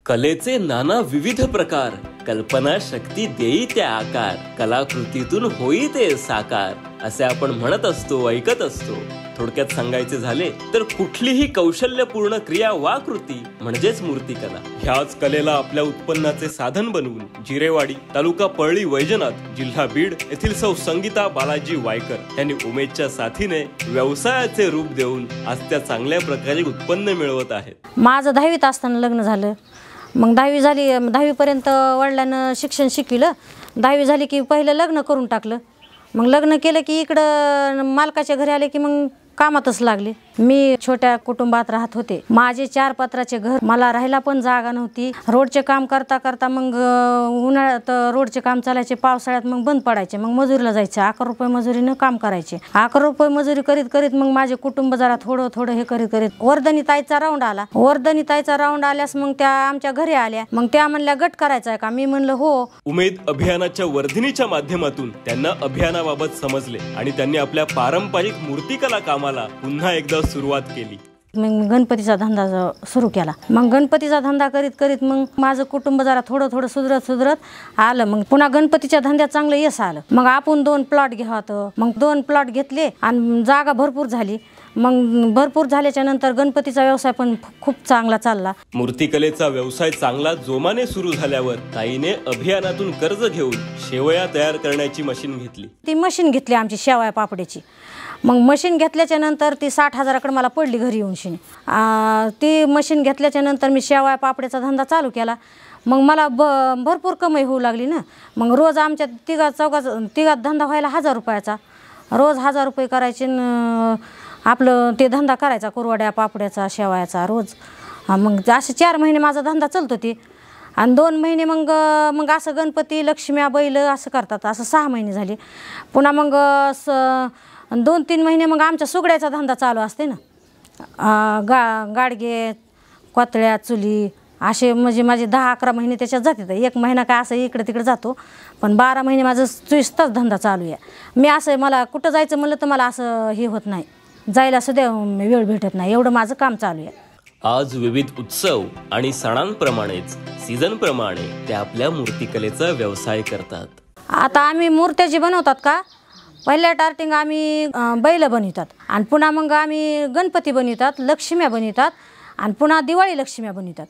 कलेचे नाना विविध प्रकार, कल्पना शक्ती देई त्या आकार, कलाकृतीतून होई ते साकार असे आपण म्हणत असतो, ऐकत असतो. थोडक्यात सांगायचे झाले तर कुठलीही कौशल्यपूर्ण क्रिया वा कृती म्हणजेच मूर्तिकला. ह्याच कलेला आपल्या उत्पन्नाचे साधन बनवून जिरेवाडी, तालुका परळी वैजनाथ, जिल्हा बीड येथील सौ संगीता बालाजी वायकर यांनी उमेदच्या साथीने व्यवसायाचे रूप देऊन आज त्या चांगल्या प्रकारे उत्पन्न मिळवत आहेत. माझं 10वीत असताना लग्न झालं. मग 10वी झाली, 10वी पर्यंत वडिलांना शिक्षण शिकविलं. 10वी झाली की पहिलं लग्न करून टाकलं. मग लग्न केलं की इकडं मालकाच्या घरी आले की मग कामातच लागले. मी छोट्या कुटुंबात राहत होते. माझे 4 पत्राचे घर, मला राहायला पण जागा नव्हती. रोडचे काम करता करता मग उन्हाळ्यात रोडचे काम चालायचे, पावसाळ्यात मग बंद पडायचे. मग मजुरीला जायचे, 11 रुपये मजुरीनं काम करायचे. 11 रुपये मजुरी करीत करीत मग माझे कुटुंब जरा थोडं थोडं हे करीत करीत वर्धनी ताईचा राऊंड आला. वर्धनी ताईचा राऊंड आल्यास मग त्या आमच्या घरी आल्या. मग त्या म्हणल्या गट करायचा आहे का? मी म्हणलं हो. उमेद अभियानाच्या वर्धिनीच्या माध्यमातून त्यांना अभियानाबाबत समजले आणि त्यांनी आपल्या पारंपरिक मूर्तिकला कामाला पुन्हा एकदा सुरुवात केली. मग गणपतीचा धंदा सुरू केला. मग गणपतीचा धंदा करीत करीत मग माझं कुटुंब जरा थोडं थोडं सुधरत आलं. मग पुन्हा गणपतीच्या धंद्यात चांगलं यश आलं. मग आपण 2 प्लॉट घ्यावं. मग 2 प्लॉट घेतले आणि जागा भरपूर झाली. मग भरपूर झाल्याच्या नंतर गणपतीचा व्यवसाय पण खूप चांगला चालला. मूर्तिकलेचा व्यवसाय चांगला जोमाने सुरू झाल्यावर ताईने अभियानातून कर्ज घेऊन शेवया तयार करण्याची मशीन घेतली. ती मशीन घेतली आमची शेवया पापड्याची. मग मशीन घेतल्याच्या नंतर ती 60,000कडे मला पडली घरी येऊन शिनी. ती मशीन घेतल्याच्या नंतर मी शेवया पापड्याचा धंदा चालू केला. मग मला भरपूर कमाई होऊ लागली ना. मग रोज आमच्या तिघात धंदा व्हायला 1000 रुपयाचा. रोज 1000 रुपये करायचे. आपलं ते धंदा करायचा कुरवड्या पापड्याचा शेवयाचा रोज. मग असे 4 महिने माझा धंदा चालतो ते. आणि 2 महिने मग असं गणपती लक्ष्म्या बैल असं करतात. असं 6 महिने झाले. पुन्हा मग 2-3 महिने मग आमच्या सुगड्याचा धंदा चालू असते ना. गाडगे, कोतळ्या, चुली असे म्हणजे माझे 10-11 महिने त्याच्यात जातात. 1 महिना काय असं इकडे तिकडे जातो. पण 12 महिने माझं 24 तास धंदा चालू आहे. मी असं मला कुठं जायचं म्हणलं तर मला असं हे होत नाही, जायला सुद्धा वेळ भेटत नाही, एवढं माझं काम चालू आहे. आज विविध उत्सव आणि सणांप्रमाणेच सीझनप्रमाणे ते आपल्या मूर्तिकलेचा व्यवसाय करतात. आता आम्ही मूर्त्या जी बनवतात का, पहिल्या स्टार्टिंग आम्ही बैल बनवतात आणि पुन्हा मग आम्ही गणपती बनवतात, लक्ष्म्या बनवतात आणि पुन्हा दिवाळी लक्ष्म्या बनवतात.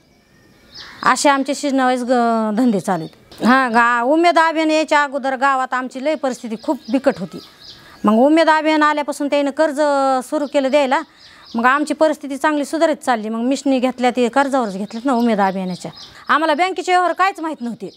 असे आमचे सीजनवाईज धंदे चालू आहेत. उमेद अभियान यायच्या अगोदर गावात आमची लय परिस्थिती खूप बिकट होती. मग उमेद अभियान आल्यापासून त्यानं कर्ज सुरू केलं द्यायला. मग आमची परिस्थिती चांगली सुधारित चालली. मग मिशनी घेतल्या, ते कर्जावरच घेतल्यात ना उमेद अभियानाच्या. आम्हाला बँकेचे व्यवहार काहीच माहीत नव्हते.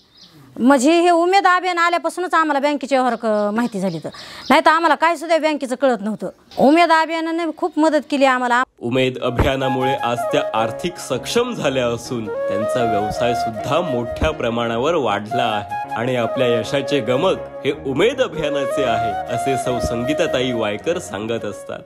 म्हणजे हे उमेद अभियान आल्यापासूनच आम्हाला बँकेचे व्यवहार माहिती झाली. तर नाही तर आम्हाला काय सुद्धा बँकेचं कळत नव्हतं. उमेद अभियानाने खूप मदत केली आम्हाला. उमेद अभियानामुळे आज त्या आर्थिक सक्षम झाल्या असून त्यांचा व्यवसाय सुद्धा मोठ्या प्रमाणावर वाढला आहे आणि आपल्या यशाचे गमक हे उमेद अभियानाचे आहे असे सौ संगीताताई वायकर सांगत असतात.